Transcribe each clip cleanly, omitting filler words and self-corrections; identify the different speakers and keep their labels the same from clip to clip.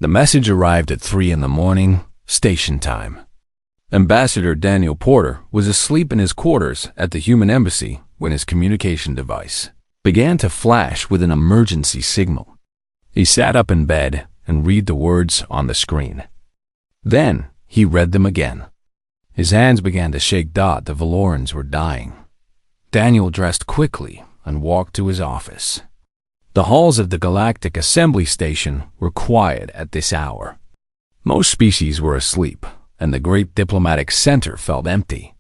Speaker 1: The message arrived at 3 in the morning, station time. Ambassador Daniel Porter was asleep in his quarters at the human embassy when his communication device began to flash with an emergency signal. He sat up in bed and read the words on the screen. Then he read them again. His hands began to shake. The Valorans were dying. Daniel dressed quickly and walked to his office. The halls of the Galactic Assembly Station were quiet at this hour. Most species were asleep, and the great diplomatic center felt empty.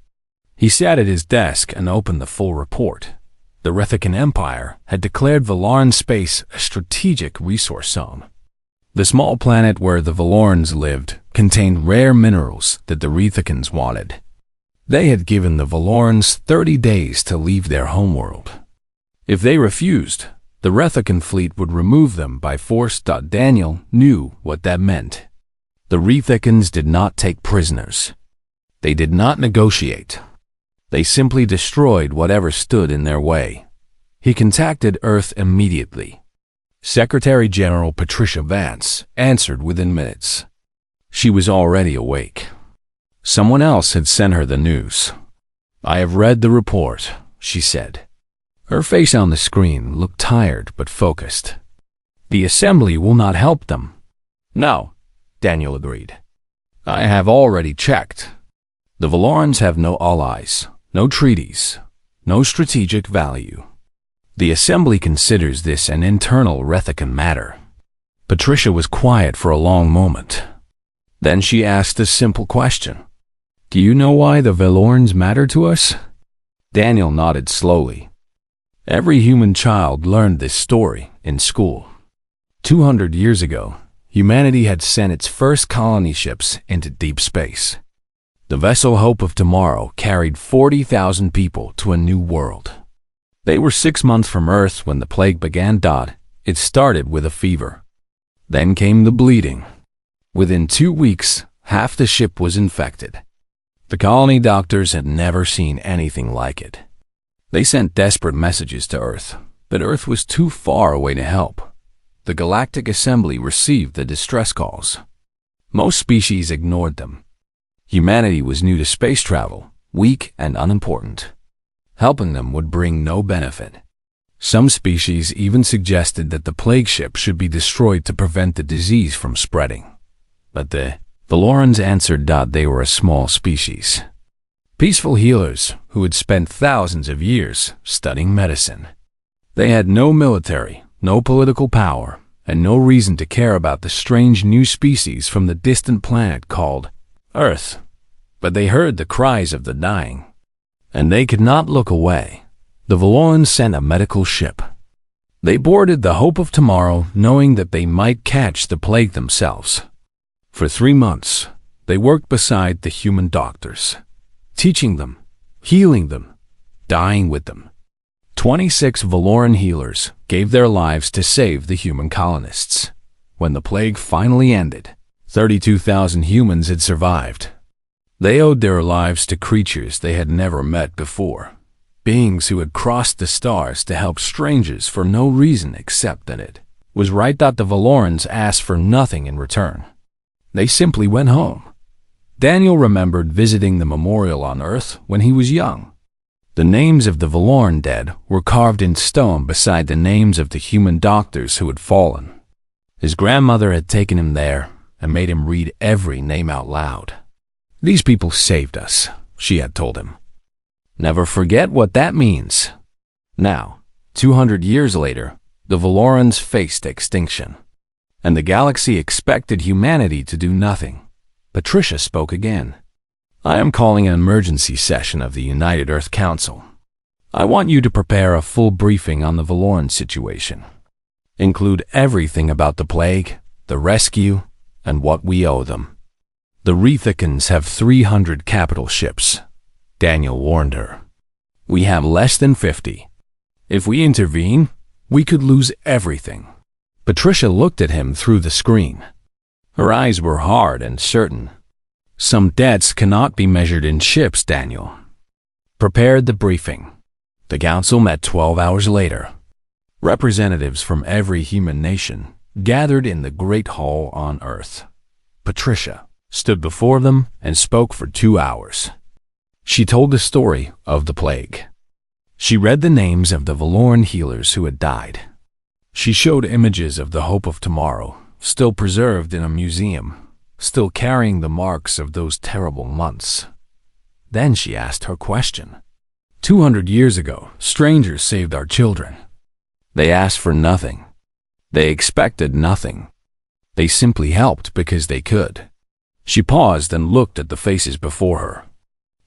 Speaker 1: He sat at his desk and opened the full report. The Rethican Empire had declared Valoran space a strategic resource zone. The small planet where the Valorans lived contained rare minerals that the Rethicans wanted. They had given the Valorans 30 days to leave their homeworld. If they refused, the Rethican fleet would remove them by force. Daniel knew what that meant. The Rethicans did not take prisoners. They did not negotiate. They simply destroyed whatever stood in their way. He contacted Earth immediately. Secretary General Patricia Vance answered within minutes. She was already awake. Someone else had sent her the news. "I have read the report," she said. Her face on the screen looked tired but focused. "The assembly will not help them." "No," Daniel agreed. "I have already checked. The Valorans have no allies, no treaties, no strategic value. The assembly considers this an internal Rethican matter." Patricia was quiet for a long moment. Then she asked a simple question. "Do you know why the Valorans matter to us?" Daniel nodded slowly. Every human child learned this story in school. 200 years ago, humanity had sent its first colony ships into deep space. The vessel Hope of Tomorrow carried 40,000 people to a new world. They were 6 months from Earth when the plague began. It started with a fever. Then came the bleeding. Within 2 weeks, half the ship was infected. The colony doctors had never seen anything like it. They sent desperate messages to Earth, but Earth was too far away to help. The Galactic Assembly received the distress calls. Most species ignored them. Humanity was new to space travel, weak and unimportant. Helping them would bring no benefit. Some species even suggested that the plague ship should be destroyed to prevent the disease from spreading. But the Valorans answered they were a small species. Peaceful healers who had spent thousands of years studying medicine. They had no military, no political power, and no reason to care about the strange new species from the distant planet called Earth. But they heard the cries of the dying, and they could not look away. The Valorans sent a medical ship. They boarded the Hope of Tomorrow, knowing that they might catch the plague themselves. For 3 months, they worked beside the human doctors, teaching them, healing them, dying with them. 26 Valoran healers gave their lives to save the human colonists. When the plague finally ended, 32,000 humans had survived. They owed their lives to creatures they had never met before, beings who had crossed the stars to help strangers for no reason except that it was right. The Valorans asked for nothing in return. They simply went home. Daniel remembered visiting the memorial on Earth when he was young. The names of the Valoran dead were carved in stone beside the names of the human doctors who had fallen. His grandmother had taken him there and made him read every name out loud. "These people saved us," she had told him. "Never forget what that means." Now, 200 years later, the Valorans faced extinction, and the galaxy expected humanity to do nothing. Patricia spoke again. "I am calling an emergency session of the United Earth Council. I want you to prepare a full briefing on the Valoran situation. Include everything about the plague, the rescue, and what we owe them. The Rethicans have 300 capital ships," Daniel warned her. "We have less than 50. If we intervene, we could lose everything." Patricia looked at him through the screen. Her eyes were hard and certain. "Some debts cannot be measured in ships," Daniel prepared the briefing. The council met 12 hours later. Representatives from every human nation, gathered in the great hall on Earth. Patricia stood before them and spoke for 2 hours. She told the story of the plague. She read the names of the Valoran healers who had died. She showed images of the hope of tomorrow, still preserved in a museum, still carrying the marks of those terrible months. Then she asked her question. 200 years ago, strangers saved our children. They asked for nothing. They expected nothing. They simply helped because they could. She paused and looked at the faces before her.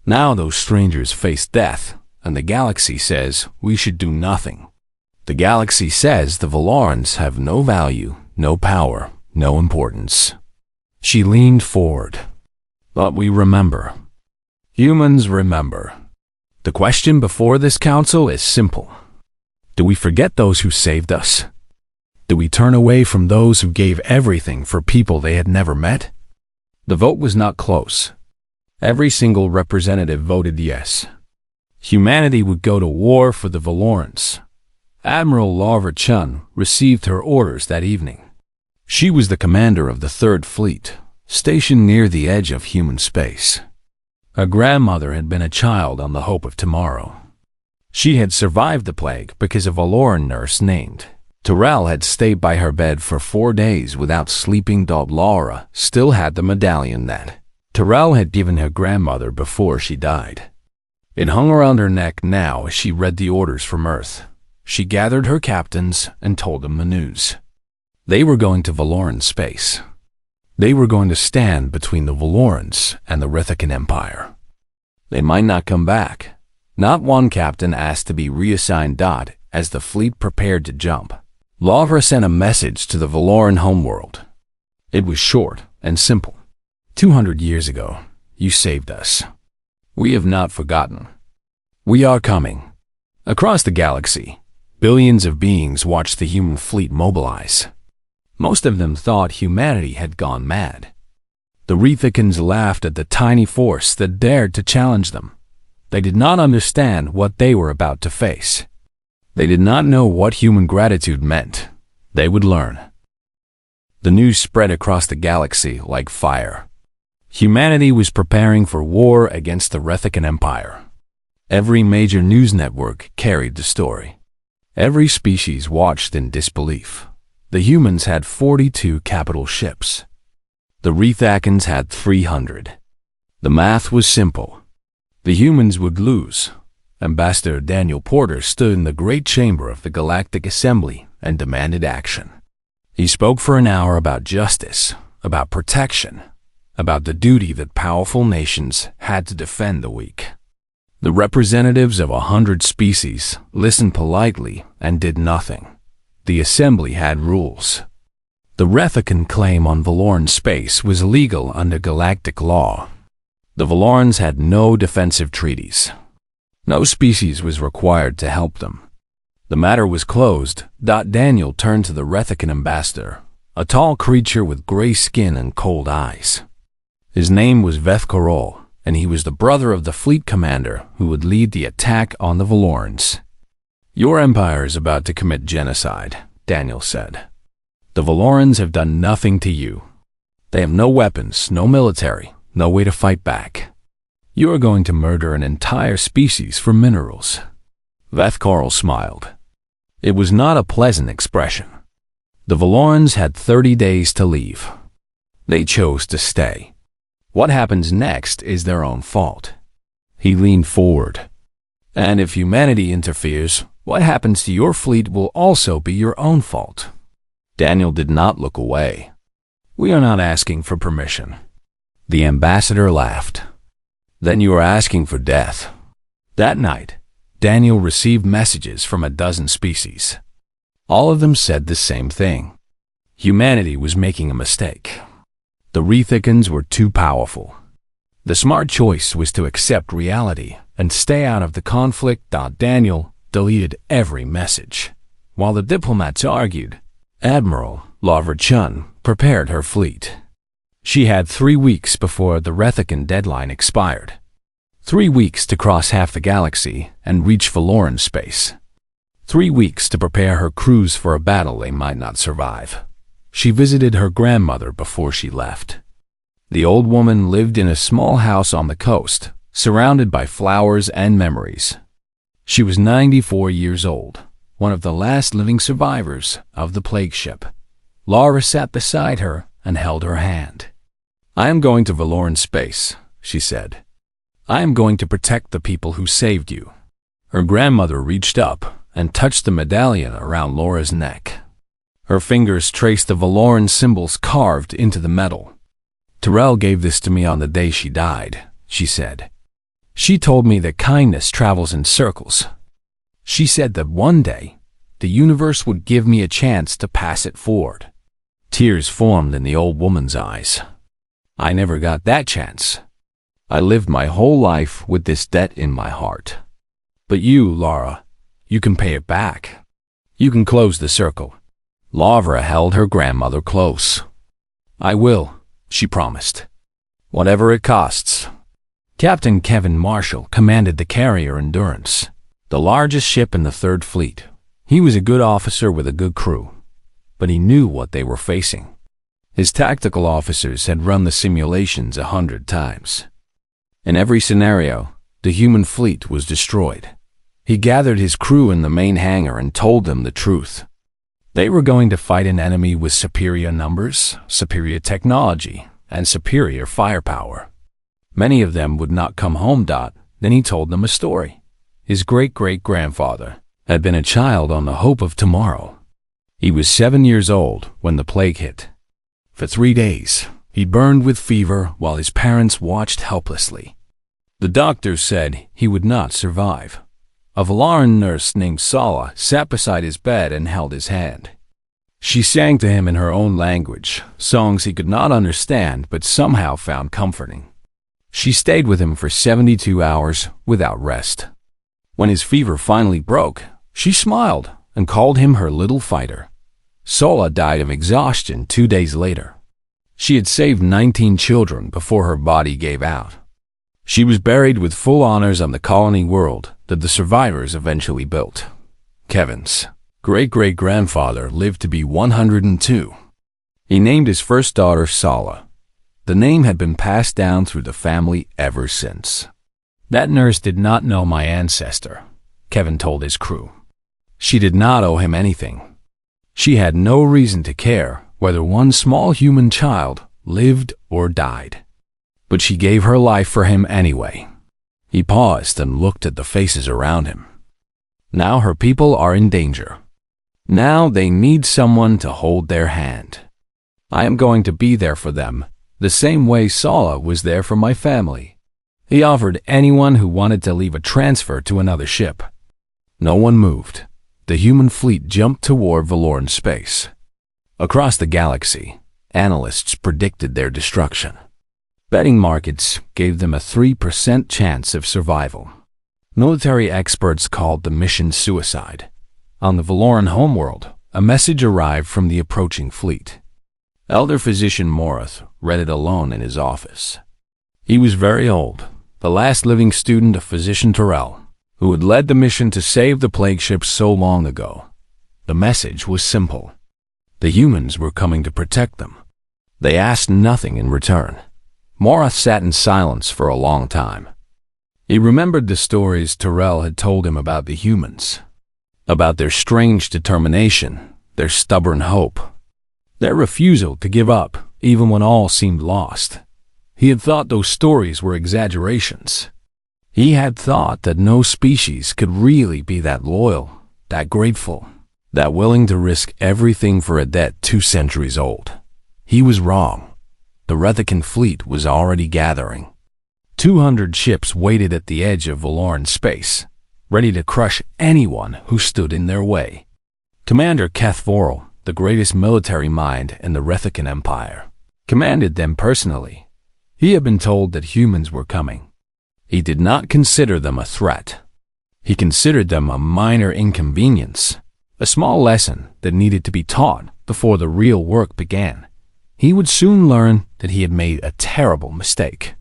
Speaker 1: Now those strangers face death, and the galaxy says we should do nothing. The galaxy says the Valarans have no value, no power, no importance. She leaned forward. But we remember. Humans remember. The question before this council is simple. Do we forget those who saved us? Do we turn away from those who gave everything for people they had never met? The vote was not close. Every single representative voted yes. Humanity would go to war for the Valorans. Admiral Larva Chun received her orders that evening. She was the commander of the Third Fleet, stationed near the edge of human space. Her grandmother had been a child on the hope of tomorrow. She had survived the plague because a Valoran nurse named Terrell had stayed by her bed for 4 days without sleeping. Laura still had the medallion that Terrell had given her grandmother before she died. It hung around her neck now as she read the orders from Earth. She gathered her captains and told them the news. They were going to Valoran space. They were going to stand between the Valorans and the Rethican Empire. They might not come back. Not one captain asked to be reassigned. As the fleet prepared to jump, Lavra sent a message to the Valoran homeworld. It was short and simple. 200 years ago, you saved us. We have not forgotten. We are coming. Across the galaxy, billions of beings watched the human fleet mobilize. Most of them thought humanity had gone mad. The Rethicans laughed at the tiny force that dared to challenge them. They did not understand what they were about to face. They did not know what human gratitude meant. They would learn. The news spread across the galaxy like fire. Humanity was preparing for war against the Rethican Empire. Every major news network carried the story. Every species watched in disbelief. The humans had 42 capital ships. The Rethacans had 300. The math was simple. The humans would lose. Ambassador Daniel Porter stood in the great chamber of the Galactic Assembly and demanded action. He spoke for an hour about justice, about protection, about the duty that powerful nations had to defend the weak. The representatives of 100 species listened politely and did nothing. The assembly had rules. The Rethican claim on Valoran space was legal under galactic law. The Valorans had no defensive treaties. No species was required to help them. The matter was closed. Daniel turned to the Rethican ambassador, a tall creature with gray skin and cold eyes. His name was Veth Karol, and he was the brother of the fleet commander who would lead the attack on the Valorans. Your empire is about to commit genocide, Daniel said. The Valorans have done nothing to you. They have no weapons, no military, no way to fight back. You are going to murder an entire species for minerals. Veth Karol smiled. It was not a pleasant expression. The Valorans had 30 days to leave. They chose to stay. What happens next is their own fault. He leaned forward. And if humanity interferes, what happens to your fleet will also be your own fault. Daniel did not look away. We are not asking for permission. The ambassador laughed. Then you are asking for death. That night, Daniel received messages from a dozen species. All of them said the same thing. Humanity was making a mistake. The Rethicans were too powerful. The smart choice was to accept reality and stay out of the conflict. Daniel deleted every message. While the diplomats argued, Admiral Larva Chun prepared her fleet. She had 3 weeks before the Rethican deadline expired. 3 weeks to cross half the galaxy and reach Valoran space. 3 weeks to prepare her crews for a battle they might not survive. she visited her grandmother before she left. The old woman lived in a small house on the coast, surrounded by flowers and memories. She was 94 years old, one of the last living survivors of the plague ship. Laura sat beside her and held her hand. "I am going to Valoran space," she said. "I am going to protect the people who saved you." Her grandmother reached up and touched the medallion around Laura's neck. Her fingers traced the Valoran symbols carved into the metal. "Tyrell gave this to me on the day she died," she said. "She told me that kindness travels in circles. She said that one day, the universe would give me a chance to pass it forward." Tears formed in the old woman's eyes. "I never got that chance. I lived my whole life with this debt in my heart. But you, Laura, you can pay it back. You can close the circle." Laura held her grandmother close. "I will," she promised. "Whatever it costs." Captain Kevin Marshall commanded the carrier Endurance, the largest ship in the Third Fleet. He was a good officer with a good crew, but he knew what they were facing. His tactical officers had run the simulations 100 times. In every scenario, the human fleet was destroyed. He gathered his crew in the main hangar and told them the truth. They were going to fight an enemy with superior numbers, superior technology, and superior firepower. Many of them would not come home. Then he told them a story. His great-great-grandfather had been a child on the hope of tomorrow. He was 7 years old when the plague hit. For 3 days, he burned with fever while his parents watched helplessly. The doctors said he would not survive. A Valoran nurse named Sala sat beside his bed and held his hand. She sang to him in her own language, songs he could not understand but somehow found comforting. She stayed with him for 72 hours without rest. When his fever finally broke, she smiled and called him her little fighter. Sola died of exhaustion 2 days later. She had saved 19 children before her body gave out. She was buried with full honors on the colony world that the survivors eventually built. Kevin's great-great-grandfather lived to be 102. He named his first daughter Sala. The name had been passed down through the family ever since. "That nurse did not know my ancestor," Kevin told his crew. "She did not owe him anything. She had no reason to care whether one small human child lived or died. But she gave her life for him anyway." He paused and looked at the faces around him. "Now her people are in danger. Now they need someone to hold their hand. I am going to be there for them, the same way Sala was there for my family." He offered anyone who wanted to leave a transfer to another ship. No one moved. The human fleet jumped toward Valoran space. Across the galaxy, analysts predicted their destruction. Betting markets gave them a 3% chance of survival. Military experts called the mission suicide. On the Valoran homeworld, a message arrived from the approaching fleet. Elder physician Morath read it alone in his office. He was very old, the last living student of physician Tyrell, who had led the mission to save the plague ship so long ago. The message was simple. The humans were coming to protect them. They asked nothing in return. Morath sat in silence for a long time. He remembered the stories Tyrell had told him about the humans, about their strange determination, their stubborn hope, their refusal to give up even when all seemed lost. He had thought those stories were exaggerations. He had thought that no species could really be that loyal, that grateful, that willing to risk everything for a debt 2 centuries old. He was wrong. The Rethican fleet was already gathering. 200 ships waited at the edge of Valoran space, ready to crush anyone who stood in their way. Commander Keth Vorel, the greatest military mind in the Rethican Empire, commanded them personally. He had been told that humans were coming. He did not consider them a threat. He considered them a minor inconvenience, a small lesson that needed to be taught before the real work began. He would soon learn that he had made a terrible mistake.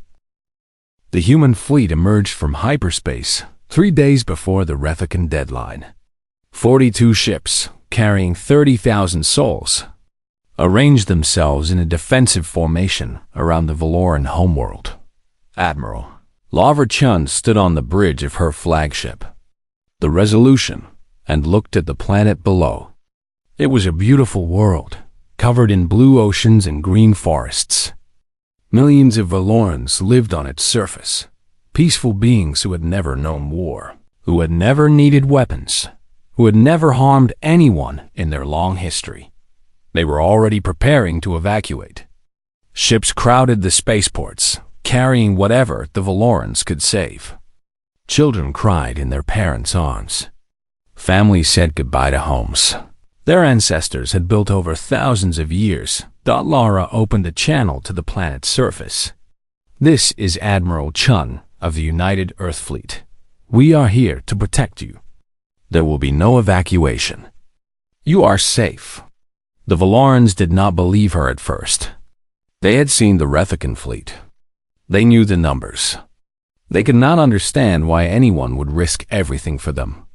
Speaker 1: The human fleet emerged from hyperspace 3 days before the Rethican deadline. 42 ships, carrying 30,000 souls. arranged themselves in a defensive formation around the Valoran homeworld. Admiral Lavra Chun stood on the bridge of her flagship, the Resolution, and looked at the planet below. It was a beautiful world, covered in blue oceans and green forests. Millions of Valorans lived on its surface, peaceful beings who had never known war, who had never needed weapons, who had never harmed anyone in their long history. They were already preparing to evacuate. Ships crowded the spaceports, carrying whatever the Valorans could save. Children cried in their parents' arms. Families said goodbye to homes their ancestors had built over thousands of years. Lara opened a channel to the planet's surface. This is Admiral Chun of the United Earth Fleet. We are here to protect you. There will be no evacuation. You are safe. The Valorans did not believe her at first. They had seen the Rethican fleet. They knew the numbers. They could not understand why anyone would risk everything for them.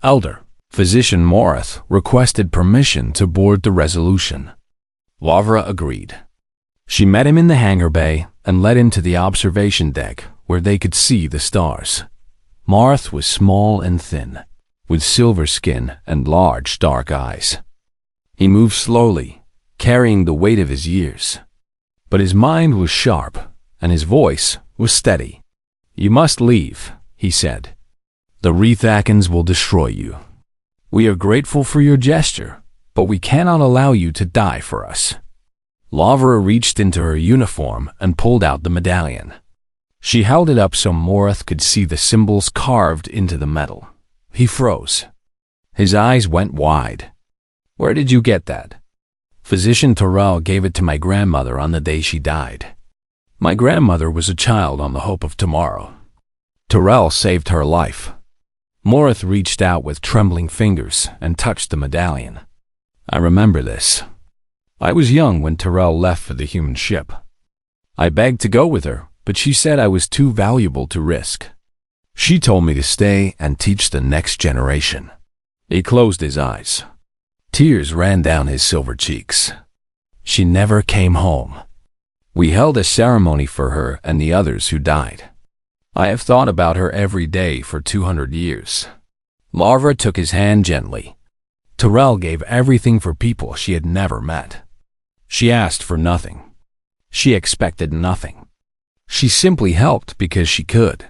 Speaker 1: Elder Physician Morath requested permission to board the Resolution. Lavra agreed. She met him in the hangar bay and led him to the observation deck where they could see the stars. Morath was small and thin, with silver skin and large dark eyes. He moved slowly, carrying the weight of his years. But his mind was sharp, and his voice was steady. You must leave, he said. The Rethakans will destroy you. We are grateful for your gesture, but we cannot allow you to die for us. Lavra reached into her uniform and pulled out the medallion. She held it up so Morath could see the symbols carved into the metal. He froze. His eyes went wide. Where did you get that? Physician Terrell gave it to my grandmother on the day she died. My grandmother was a child on the hope of tomorrow. Terrell saved her life. Morath reached out with trembling fingers and touched the medallion. I remember this. I was young when Terrell left for the human ship. I begged to go with her, but she said I was too valuable to risk. She told me to stay and teach the next generation. He closed his eyes. Tears ran down his silver cheeks. She never came home. We held a ceremony for her and the others who died. I have thought about her every day for 200 years. Lavra took his hand gently. Terrell gave everything for people she had never met. She asked for nothing. She expected nothing. She simply helped because she could.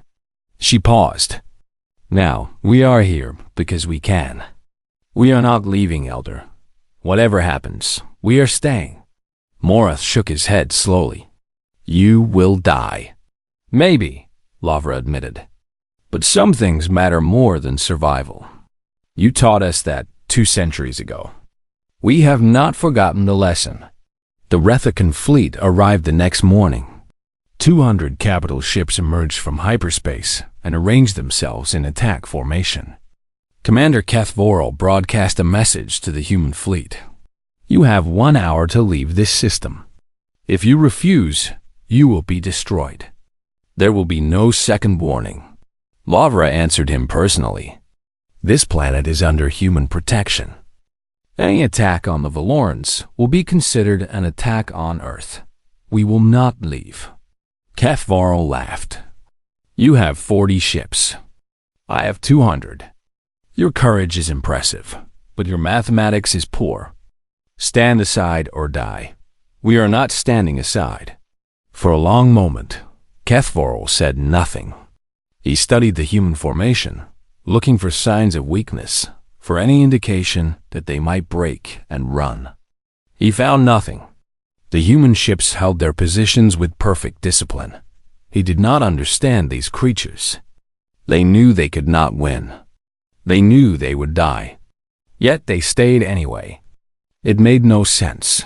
Speaker 1: She paused. Now, we are here because we can. We are not leaving, Elder. Whatever happens, we are staying. Morath shook his head slowly. You will die. Maybe, Lavra admitted. But some things matter more than survival. You taught us that 2 centuries ago. We have not forgotten the lesson. The Rethican fleet arrived the next morning. 200 capital ships emerged from hyperspace and arranged themselves in attack formation. Commander Keth Vorel broadcast a message to the human fleet. You have 1 hour to leave this system. If you refuse, you will be destroyed. There will be no second warning. Lavra answered him personally. This planet is under human protection. Any attack on the Valorans will be considered an attack on Earth. We will not leave. Keth Vorel laughed. You have 40 ships. I have 200. Your courage is impressive, but your mathematics is poor. Stand aside or die. We are not standing aside. For a long moment, Keth Vorel said nothing. He studied the human formation, looking for signs of weakness, for any indication that they might break and run. He found nothing. The human ships held their positions with perfect discipline. He did not understand these creatures. They knew they could not win. They knew they would die. Yet they stayed anyway. It made no sense.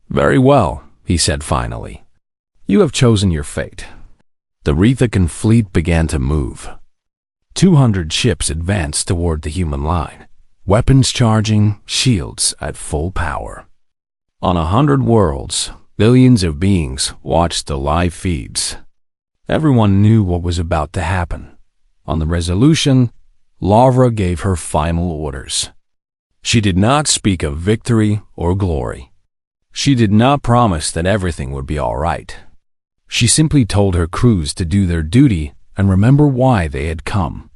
Speaker 1: Very well, he said finally. You have chosen your fate. The Rethican fleet began to move. 200 ships advanced toward the human line, weapons charging, shields at full power. On 100 worlds, billions of beings watched the live feeds. Everyone knew what was about to happen. On the Resolution, Lavra gave her final orders. She did not speak of victory or glory. She did not promise that everything would be all right. She simply told her crews to do their duty and remember why they had come.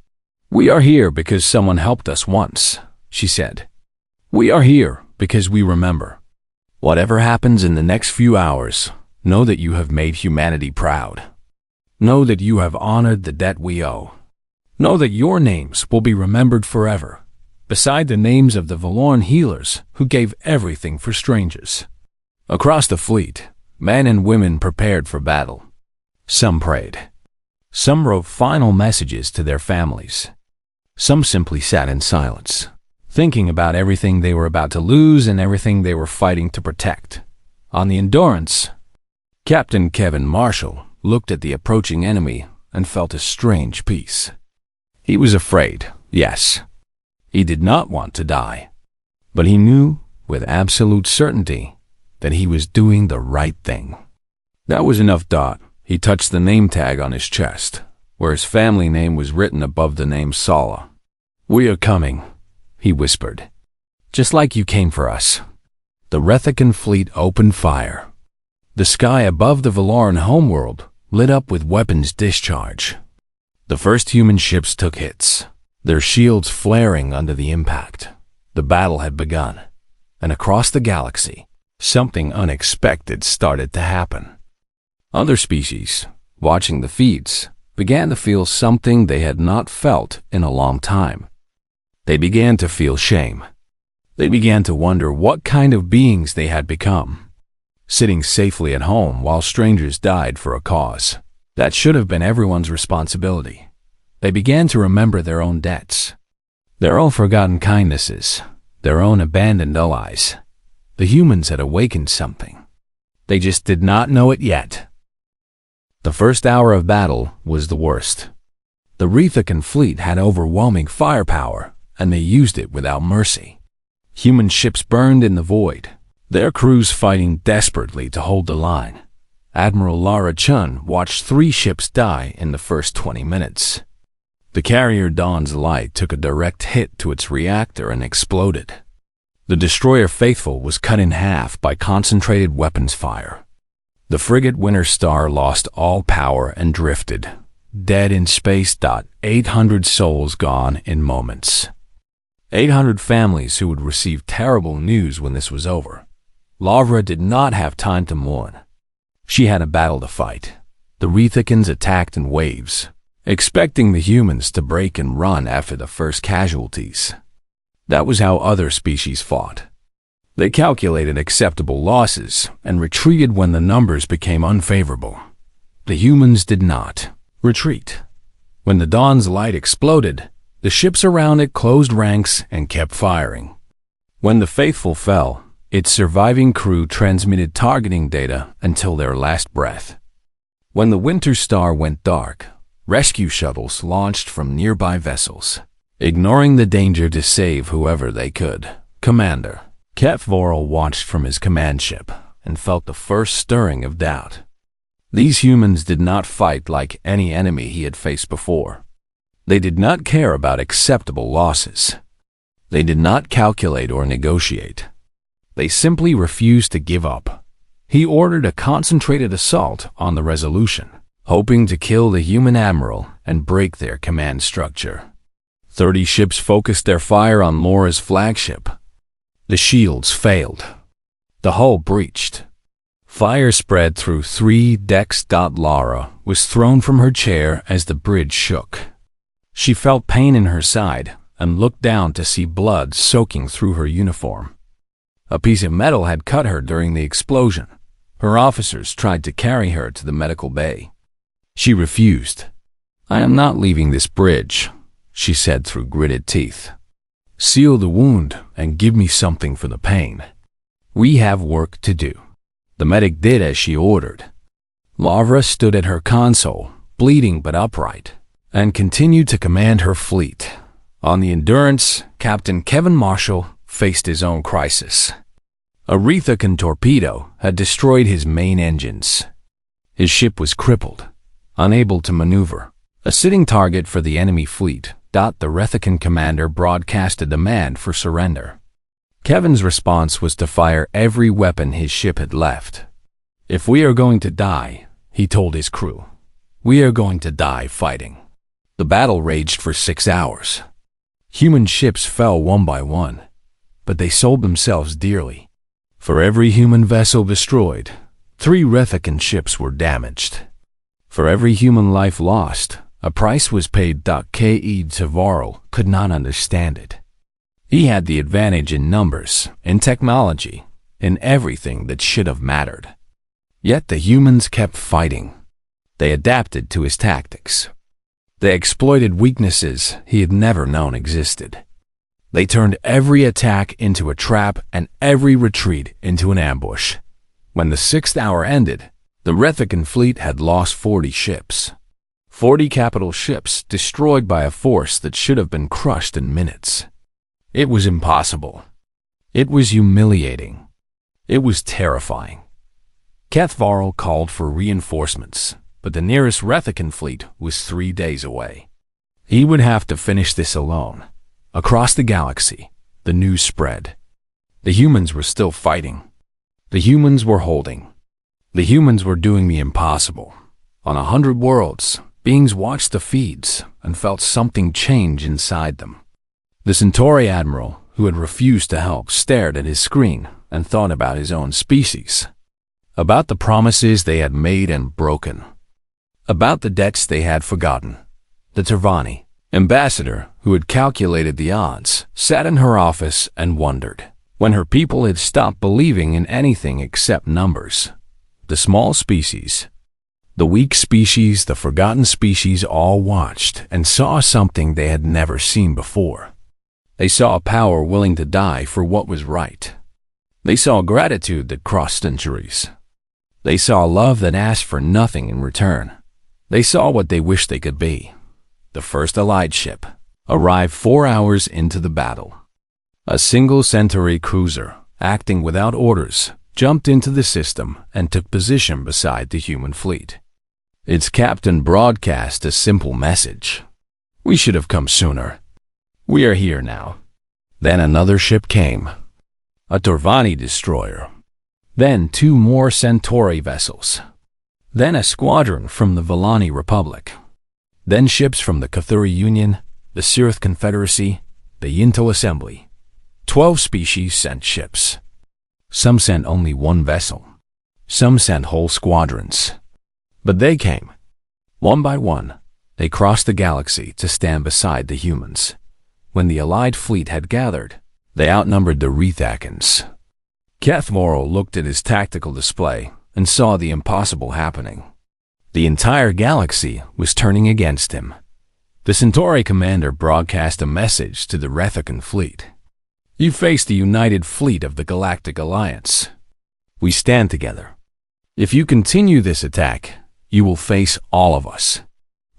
Speaker 1: "We are here because someone helped us once," she said. "We are here because we remember. Whatever happens in the next few hours, know that you have made humanity proud. Know that you have honored the debt we owe. Know that your names will be remembered forever, beside the names of the Valorn healers who gave everything for strangers." Across the fleet, men and women prepared for battle. Some prayed. Some wrote final messages to their families. Some simply sat in silence, thinking about everything they were about to lose and everything they were fighting to protect. On the Endurance, Captain Kevin Marshall looked at the approaching enemy and felt a strange peace. He was afraid, yes. He did not want to die. But he knew, with absolute certainty, that he was doing the right thing. That was enough. He touched the name tag on his chest, where his family name was written above the name Sala. "We are coming," he whispered. "Just like you came for us." The Rethican fleet opened fire. The sky above the Valoran homeworld lit up with weapons discharge. The first human ships took hits, their shields flaring under the impact. The battle had begun, and across the galaxy, something unexpected started to happen. Other species, watching the feeds, began to feel something they had not felt in a long time. They began to feel shame. They began to wonder what kind of beings they had become, sitting safely at home while strangers died for a cause that should have been everyone's responsibility. They began to remember their own debts, their own forgotten kindnesses, their own abandoned allies. The humans had awakened something. They just did not know it yet. The first hour of battle was the worst. The Rethican fleet had overwhelming firepower, and they used it without mercy. Human ships burned in the void, their crews fighting desperately to hold the line. Admiral Lara Chun watched 3 ships die in the first 20 minutes. The carrier Dawn's Light took a direct hit to its reactor and exploded. The destroyer Faithful was cut in half by concentrated weapons fire. The frigate Winter Star lost all power and drifted, dead in space. 800 souls gone in moments. 800 families who would receive terrible news when this was over. Lavra did not have time to mourn. She had a battle to fight. The Rethicans attacked in waves, expecting the humans to break and run after the first casualties. That was how other species fought. They calculated acceptable losses and retreated when the numbers became unfavorable. The humans did not retreat. When the Dawn's Light exploded, the ships around it closed ranks and kept firing. When the Faithful fell, its surviving crew transmitted targeting data until their last breath. When the Winter Star went dark, rescue shuttles launched from nearby vessels, ignoring the danger to save whoever they could. Commander Ket Voral watched from his command ship and felt the first stirring of doubt. These humans did not fight like any enemy he had faced before. They did not care about acceptable losses. They did not calculate or negotiate. They simply refused to give up. He ordered a concentrated assault on the Resolution, hoping to kill the human admiral and break their command structure. 30 ships focused their fire on Laura's flagship. The shields failed. The hull breached. Fire spread through 3 decks. Laura was thrown from her chair as the bridge shook. She felt pain in her side and looked down to see blood soaking through her uniform. A piece of metal had cut her during the explosion. Her officers tried to carry her to the medical bay. She refused. "I am not leaving this bridge," she said through gritted teeth. "Seal the wound and give me something for the pain. We have work to do." The medic did as she ordered. Lavra stood at her console, bleeding but upright, and continued to command her fleet. On the Endurance, Captain Kevin Marshall faced his own crisis. A Rethican torpedo had destroyed his main engines. His ship was crippled, unable to maneuver, a sitting target for the enemy fleet. The Rethican commander broadcast a demand for surrender. Kevin's response was to fire every weapon his ship had left. "If we are going to die," he told his crew, "we are going to die fighting." The battle raged for 6 hours. Human ships fell one by one, but they sold themselves dearly. For every human vessel destroyed, 3 Rethican ships were damaged. For every human life lost, a price was paid. K.E. Tavarl could not understand it. He had the advantage in numbers, in technology, in everything that should have mattered. Yet the humans kept fighting. They adapted to his tactics. They exploited weaknesses he had never known existed. They turned every attack into a trap and every retreat into an ambush. When the 6th hour ended, the Rethican fleet had lost 40 ships. 40 capital ships destroyed by a force that should have been crushed in minutes. It was impossible. It was humiliating. It was terrifying. Cathvarl called for reinforcements, but the nearest Rethican fleet was 3 days away. He would have to finish this alone. Across the galaxy, the news spread. The humans were still fighting. The humans were holding. The humans were doing the impossible. On 100 worlds, beings watched the feeds and felt something change inside them. The Centauri admiral, who had refused to help, stared at his screen and thought about his own species, about the promises they had made and broken, about the debts they had forgotten. The Tervani ambassador, who had calculated the odds, sat in her office and wondered when her people had stopped believing in anything except numbers. The small species, the weak species, the forgotten species all watched and saw something they had never seen before. They saw a power willing to die for what was right. They saw gratitude that crossed centuries. They saw love that asked for nothing in return. They saw what they wished they could be. The first Allied ship arrived 4 hours into the battle. A single Centauri cruiser, acting without orders, jumped into the system and took position beside the human fleet. Its captain broadcast a simple message. "We should have come sooner. We are here now." Then another ship came, a Tervani destroyer. Then 2 more Centauri vessels. Then a squadron from the Villani Republic. Then ships from the Cathuri Union, the Sirith Confederacy, the Yinto Assembly. 12 species sent ships. Some sent only 1 vessel. Some sent whole squadrons. But they came. One by one, they crossed the galaxy to stand beside the humans. When the Allied fleet had gathered, they outnumbered the Rethakans. Cathvarl looked at his tactical display and saw the impossible happening. The entire galaxy was turning against him. The Centauri commander broadcast a message to the Rethican fleet. "You face the united fleet of the Galactic Alliance. We stand together. If you continue this attack, you will face all of us."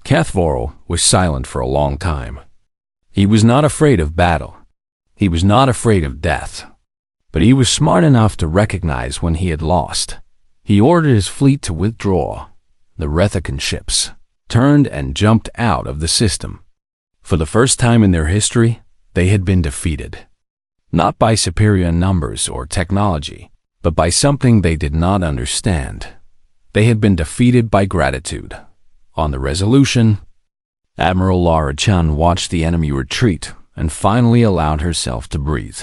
Speaker 1: Cathvarl was silent for a long time. He was not afraid of battle. He was not afraid of death. But he was smart enough to recognize when he had lost. He ordered his fleet to withdraw. The Rethican ships turned and jumped out of the system. For the first time in their history, they had been defeated. Not by superior numbers or technology, but by something they did not understand. They had been defeated by gratitude. On the Resolution, Admiral Lara Chan watched the enemy retreat and finally allowed herself to breathe.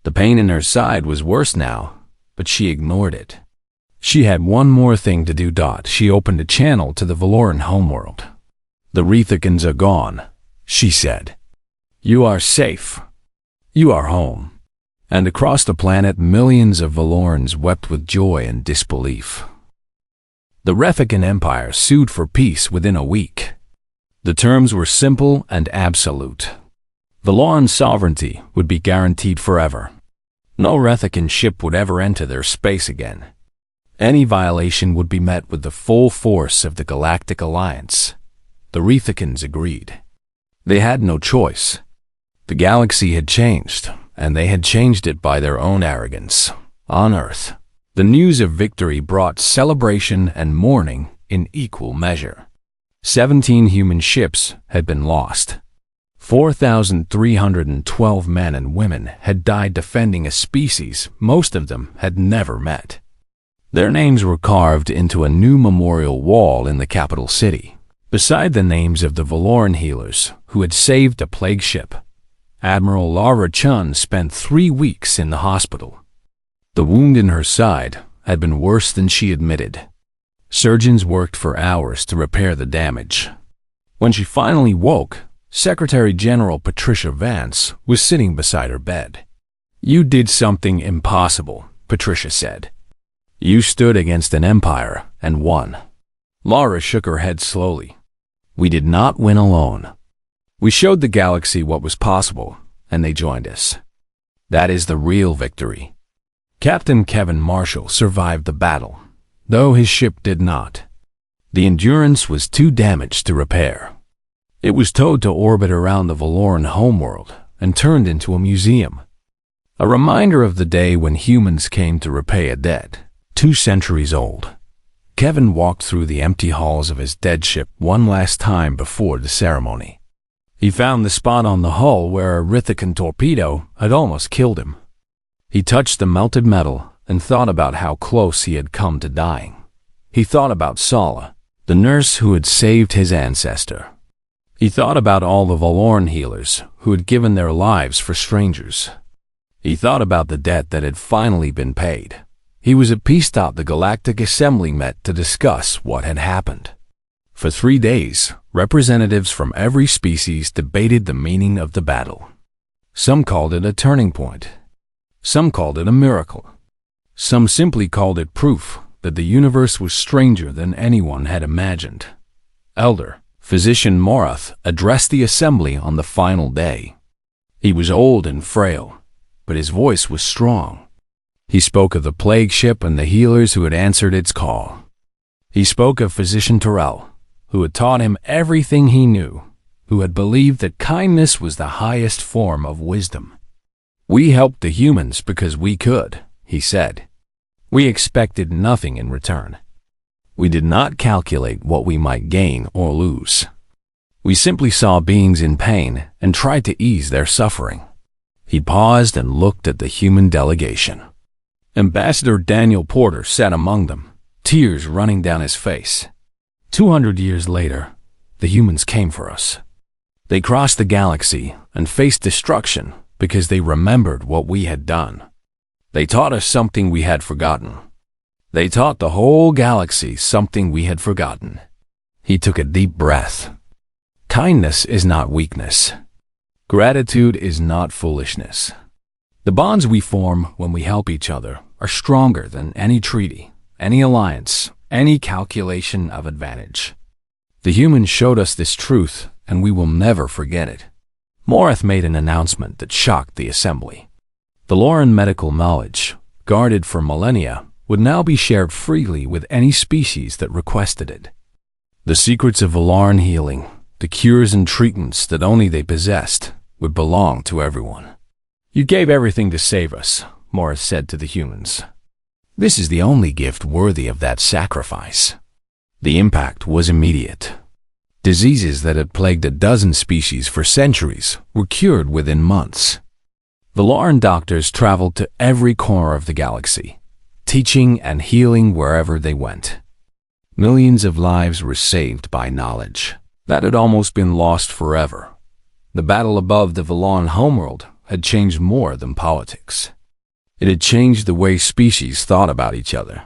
Speaker 1: The pain in her side was worse now, but she ignored it. She had one more thing to do. She opened a channel to the Valoran homeworld. "The Rethakans are gone," she said. "You are safe. You are home." And across the planet, millions of Valorans wept with joy and disbelief. The Rethican Empire sued for peace within a week. The terms were simple and absolute. Valoran sovereignty would be guaranteed forever. No Rethican ship would ever enter their space again. Any violation would be met with the full force of the Galactic Alliance. The Rethakans agreed. They had no choice. The galaxy had changed, and they had changed it by their own arrogance. On Earth, the news of victory brought celebration and mourning in equal measure. 17 human ships had been lost. 4,312 men and women had died defending a species most of them had never met. Their names were carved into a new memorial wall in the capital city, beside the names of the Valoran healers who had saved a plague ship. Admiral Lara Chun spent 3 weeks in the hospital. The wound in her side had been worse than she admitted. Surgeons worked for hours to repair the damage. When she finally woke, Secretary General Patricia Vance was sitting beside her bed. "You did something impossible," Patricia said. "You stood against an empire and won." Lara shook her head slowly. "We did not win alone. We showed the galaxy what was possible, and they joined us. That is the real victory." Captain Kevin Marshall survived the battle, though his ship did not. The Endurance was too damaged to repair. It was towed to orbit around the Valoran homeworld and turned into a museum. A reminder of the day when humans came to repay a debt, 2 centuries old. Kevin walked through the empty halls of his dead ship one last time before the ceremony. He found the spot on the hull where a Rithican torpedo had almost killed him. He touched the melted metal and thought about how close he had come to dying. He thought about Sala, the nurse who had saved his ancestor. He thought about all the Valoran healers who had given their lives for strangers. He thought about the debt that had finally been paid. He was at peace. The Galactic Assembly met to discuss what had happened. For 3 days, representatives from every species debated the meaning of the battle. Some called it a turning point. Some called it a miracle. Some simply called it proof that the universe was stranger than anyone had imagined. Elder Physician Morath addressed the assembly on the final day. He was old and frail, but his voice was strong. He spoke of the plague ship and the healers who had answered its call. He spoke of Physician Terrell, who had taught him everything he knew, who had believed that kindness was the highest form of wisdom. "We helped the humans because we could," he said. "We expected nothing in return. We did not calculate what we might gain or lose. We simply saw beings in pain and tried to ease their suffering." He paused and looked at the human delegation. Ambassador Daniel Porter sat among them, tears running down his face. 200 years later, the humans came for us. They crossed the galaxy and faced destruction because they remembered what we had done. They taught us something we had forgotten. They taught the whole galaxy something we had forgotten. He took a deep breath. Kindness is not weakness. Gratitude is not foolishness. The bonds we form when we help each other are stronger than any treaty, any alliance, any calculation of advantage. The humans showed us this truth, and we will never forget it. Morath made an announcement that shocked the assembly. Valoran medical knowledge, guarded for millennia, would now be shared freely with any species that requested it. The secrets of Valoran healing, the cures and treatments that only they possessed, would belong to everyone. "You gave everything to save us," Morath said to the humans. "This is the only gift worthy of that sacrifice." The impact was immediate. Diseases that had plagued a dozen species for centuries were cured within months. Valoran doctors traveled to every corner of the galaxy, teaching and healing wherever they went. Millions of lives were saved by knowledge that had almost been lost forever. The battle above the Valoran homeworld had changed more than politics. It had changed the way species thought about each other.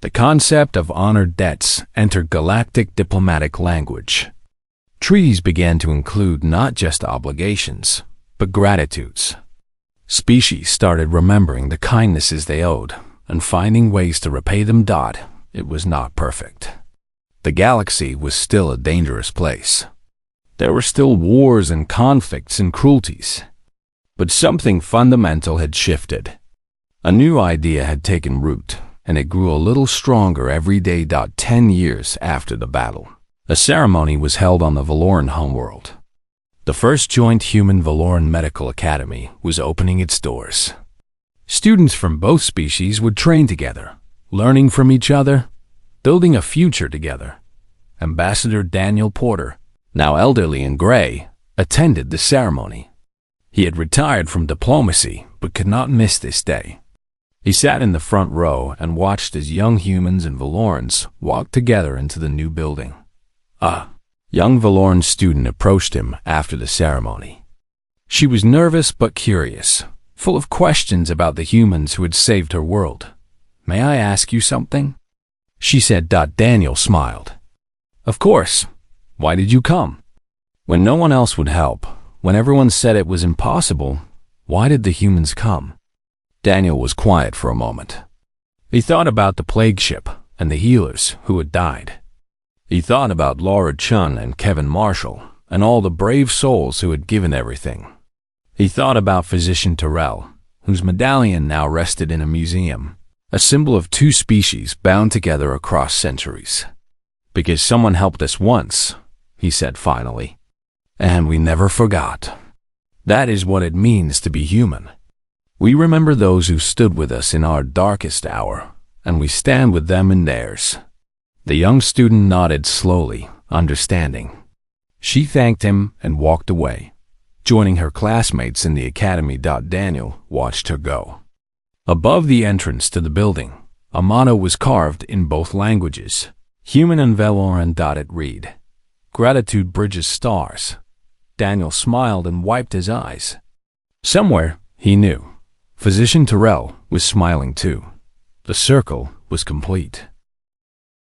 Speaker 1: The concept of honored debts entered galactic diplomatic language. Treaties began to include not just obligations, but gratitudes. Species started remembering the kindnesses they owed and finding ways to repay them. It was not perfect. The galaxy was still a dangerous place. There were still wars and conflicts and cruelties. But something fundamental had shifted. A new idea had taken root, and it grew a little stronger every day. 10 years after the battle, a ceremony was held on the Valoran homeworld. The first joint human-Valoran medical academy was opening its doors. Students from both species would train together, learning from each other, building a future together. Ambassador Daniel Porter, now elderly and gray, attended the ceremony. He had retired from diplomacy, but could not miss this day. He sat in the front row and watched as young humans and Valorans walked together into the new building. A young Valoran student approached him after the ceremony. She was nervous but curious, full of questions about the humans who had saved her world. "May I ask you something?" she said. Daniel smiled. "Of course. Why did you come?" When no one else would help, when everyone said it was impossible, why did the humans come? Daniel was quiet for a moment. He thought about the plague ship and the healers who had died. He thought about Laura Chun and Kevin Marshall and all the brave souls who had given everything. He thought about Physician Terrell, whose medallion now rested in a museum, a symbol of two species bound together across centuries. "Because someone helped us once," he said finally, "and we never forgot. That is what it means to be human. We remember those who stood with us in our darkest hour, and we stand with them in theirs." The young student nodded slowly, understanding. She thanked him and walked away, joining her classmates in the academy. Daniel watched her go. Above the entrance to the building, a motto was carved in both languages, human and Valoran. It read, "Gratitude bridges stars." Daniel smiled and wiped his eyes. Somewhere, he knew, Physician Terrell was smiling too. The circle was complete.